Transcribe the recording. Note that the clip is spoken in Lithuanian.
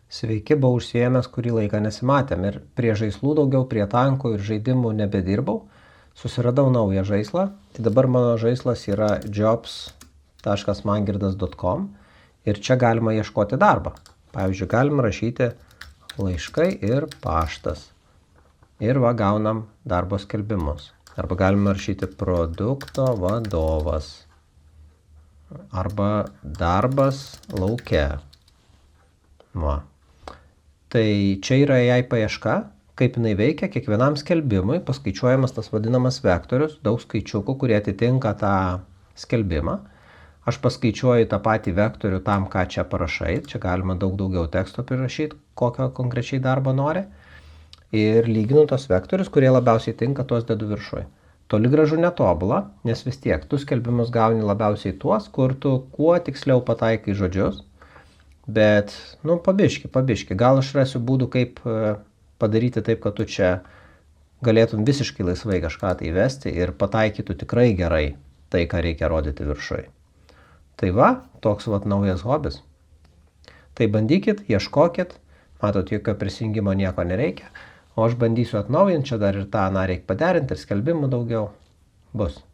Sveiki, buvau užsiėmęs kurį laiką nesimatėm ir prie žaislų daugiau, prie tankų ir žaidimų nebedirbau. Susiradau naują žaislą, tai dabar mano žaislas yra jobs.mangirdas.com ir čia galima ieškoti darbą. Pavyzdžiui, galima rašyti laiškai ir paštas. Ir va gaunam darbo skelbimus. Arba galima rašyti produkto vadovas. Arba darbas lauke. Va. Tai čia yra jai paieška, kaip jinai veikia, kiekvienam skelbimui paskaičiuojamas tas vadinamas vektorius, daug skaičiukų, kurie atitinka tą skelbimą. Aš paskaičiuoju tą patį vektorių tam, ką čia parašai, čia galima daug daugiau teksto prirašyti, kokio konkrečiai darbo nori. Ir lyginu tos vektorius, kurie labiausiai tinka, tuos dedu viršui. Toli gražu netobula, nes vis tiek tu skelbimus gauni labiausiai tuos, kur tu kuo tiksliau pataikai žodžius. Bet, pabiški. Gal aš rasiu būdų, kaip padaryti taip, kad tu čia galėtum visiškai laisvai kažką tai įvesti ir pataikytų tikrai gerai tai, ką reikia rodyti viršui. Tai va, toks naujas hobis. Tai bandykit, ieškokit, matot, jokio prisijungimo nieko nereikia, o aš bandysiu atnaujinti, čia dar ir tą reikia paderinti ir skelbimų daugiau bus.